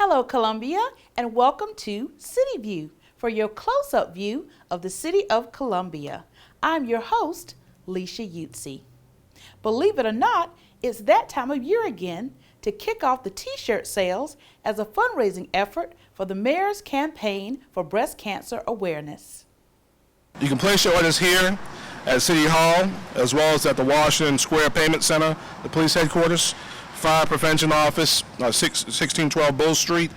Hello, Columbia, and welcome to City View for your close-up view of the city of Columbia. I'm your host, Leshia Utsey. Believe it or not, it's that time of year again to kick off the t-shirt sales as a fundraising effort for the Mayor's campaign for breast cancer awareness. You can place your orders here at City Hall, as well as at the Washington Square Payment Center, the police headquarters, Fire Prevention Office, 1612 Bull Street.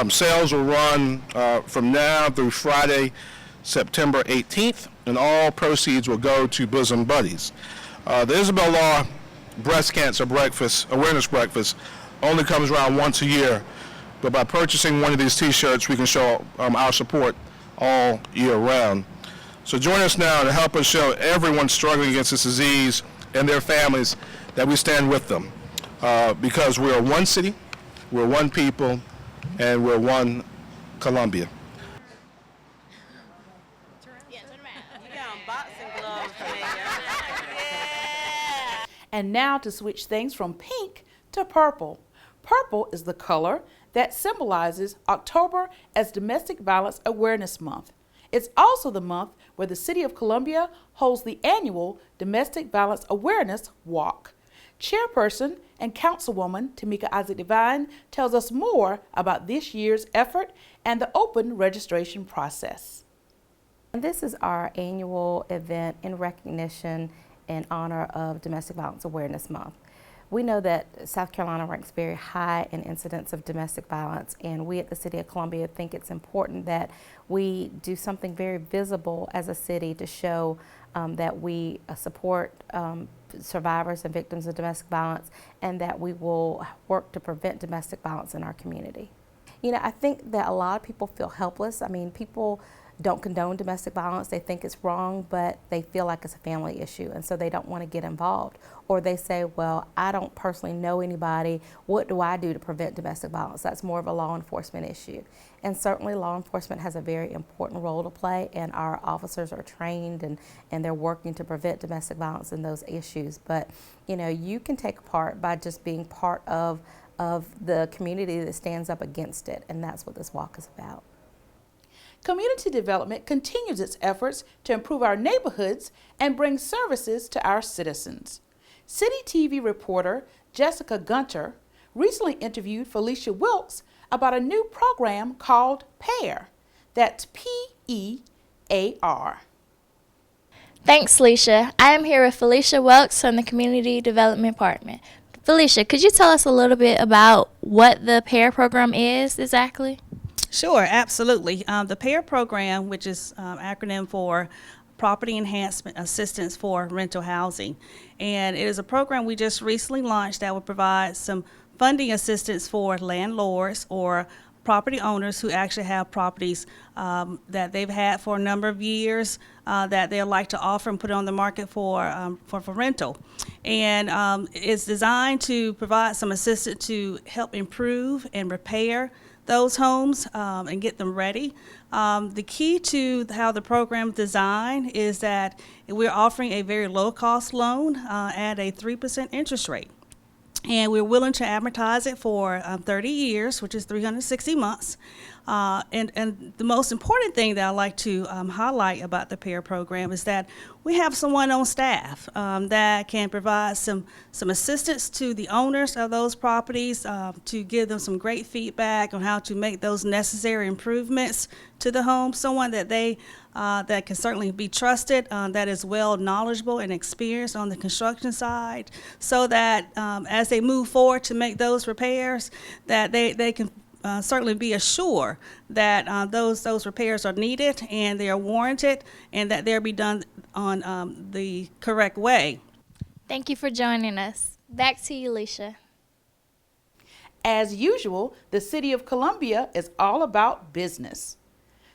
Sales will run from now through Friday, September 18th, and all proceeds will go to Bosom Buddies. The Isabel Law Breast Cancer Breakfast, Awareness Breakfast, only comes around once a year, but by purchasing one of these t-shirts, we can show our support all year round. So join us now to help us show everyone struggling against this disease and their families that we stand with them. Because we're one city, we're one people, and we're one Columbia. And now to switch things from pink to purple. Purple is the color that symbolizes October as Domestic Violence Awareness Month. It's also the month where the City of Columbia holds the annual Domestic Violence Awareness Walk. Chairperson and Councilwoman Tamika Isaac Devine tells us more about this year's effort and the open registration process. This is our annual event in recognition in honor of Domestic Violence Awareness Month. We know that South Carolina ranks very high in incidents of domestic violence, and we at the City of Columbia think it's important that we do something very visible as a city to show that we support survivors and victims of domestic violence, and that we will work to prevent domestic violence in our community. You know, I think that a lot of people feel helpless. I mean, people don't condone domestic violence. They think it's wrong, but they feel like it's a family issue, and so they don't want to get involved. Or they say, well, I don't personally know anybody. What do I do to prevent domestic violence? That's more of a law enforcement issue. And certainly law enforcement has a very important role to play, and our officers are trained and they're working to prevent domestic violence and those issues. But, you know, you can take part by just being part of the community that stands up against it, and that's what this walk is about. Community development continues its efforts to improve our neighborhoods and bring services to our citizens. City TV reporter Jessica Gunter recently interviewed Felicia Wilkes about a new program called PAIR. That's P-E-A-R. Thanks, Leshia. I am here with Felicia Wilkes from the Community Development Department. Felicia, could you tell us a little bit about what the PAIR program is exactly? Sure, absolutely. The PAIR program, which is acronym for Property Enhancement Assistance for Rental Housing, and it is a program we just recently launched that will provide some funding assistance for landlords or property owners who actually have properties that they've had for a number of years that they'd like to offer and put on the market for rental. And it's designed to provide some assistance to help improve and repair those homes and get them ready. The key to how the program is designed is that we're offering a very low-cost loan at a 3% interest rate. And we're willing to amortize it for 30 years, which is 360 months. And the most important thing that I like to highlight about the PAIR program is that we have someone on staff that can provide some assistance to the owners of those properties to give them some great feedback on how to make those necessary improvements to the home. Someone that that can certainly be trusted, that is well knowledgeable and experienced on the construction side, so that as they move forward to make those repairs, that they can certainly be assured that those repairs are needed and they are warranted, and that they'll be done on the correct way. Thank you for joining us. Back to you, Leshia. As usual, the City of Columbia is all about business.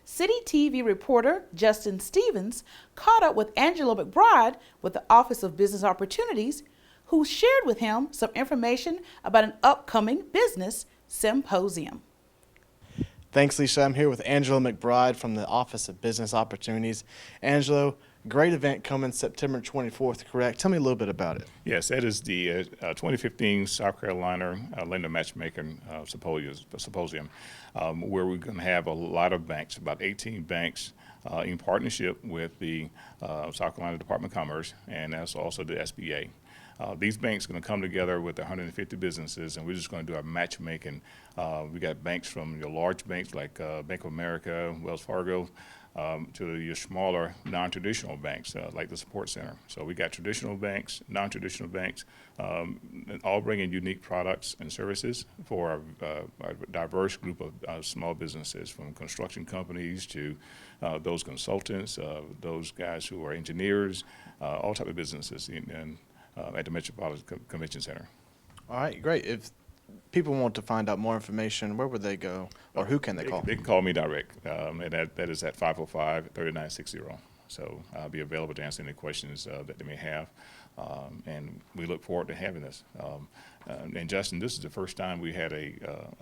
City TV reporter Justin Stevens caught up with Angela McBride with the Office of Business Opportunities, who shared with him some information about an upcoming business symposium. Thanks, Leshia. I'm here with Angela McBride from the Office of Business Opportunities. Angela, Great event coming September 24th, correct? Tell me a little bit about it. Yes, that is the 2015 South Carolina Lender Matchmaking Symposium, where we're going to have a lot of banks, about 18 banks, in partnership with the South Carolina Department of Commerce, and that's also the SBA. These banks are going to come together with 150 businesses, and we're just going to do our matchmaking. We got banks from your large banks like Bank of America, Wells Fargo, to your smaller non-traditional banks like the Support Center. So we got traditional banks, non-traditional banks, all bringing unique products and services for our diverse group of small businesses, from construction companies to those consultants, those guys who are engineers, all type of businesses at the Metropolitan Convention Center. All right, great. If people want to find out more information, where would they go, or who can they call? They can call me direct, and that is at 505-3960. So I'll be available to answer any questions that they may have, and we look forward to having this. And Justin, this is the first time we had a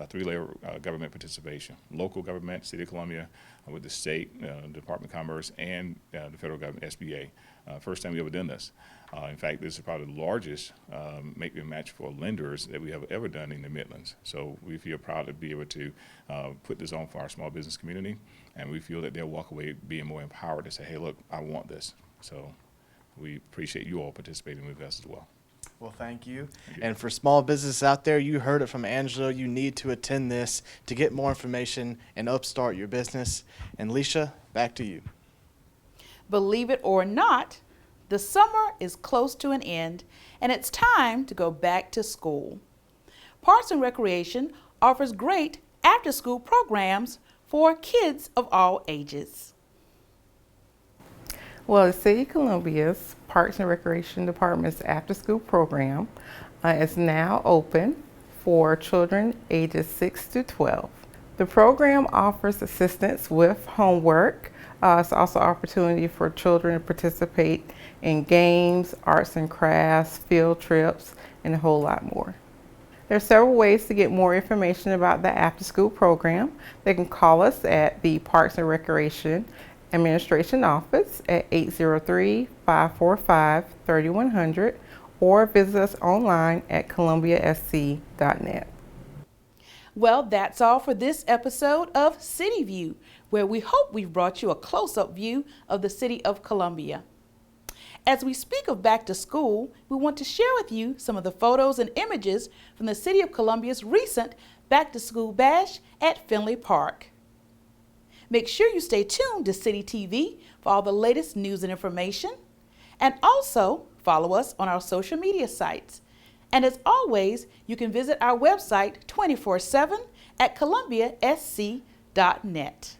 three-layer government participation: local government, City of Columbia, with the state, Department of Commerce, and the federal government, SBA. First time we ever done this. In fact, this is probably the largest make-me-match for lenders that we have ever done in the Midlands. So we feel proud to be able to put this on for our small business community, and we feel that they'll walk away being more empowered to say, hey, look, I want this. So we appreciate you all participating with us as well. Well, thank you. And for small business out there, you heard it from Angela. You need to attend this to get more information and upstart your business. And Leshia, back to you. Believe it or not, the summer is close to an end, and it's time to go back to school. Parks and Recreation offers great after-school programs for kids of all ages. Well, the City of Columbia's Parks and Recreation Department's after-school program is now open for children ages 6 to 12. The program offers assistance with homework. It's also an opportunity for children to participate in games, arts and crafts, field trips, and a whole lot more. There are several ways to get more information about the after-school program. They can call us at the Parks and Recreation Administration Office at 803-545-3100 or visit us online at columbiasc.net. Well, that's all for this episode of City View, where we hope we've brought you a close-up view of the City of Columbia. As we speak of back to school, we want to share with you some of the photos and images from the City of Columbia's recent Back to School Bash at Finley Park. Make sure you stay tuned to City TV for all the latest news and information, and also follow us on our social media sites. And as always, you can visit our website 24/7 at columbiasc.net.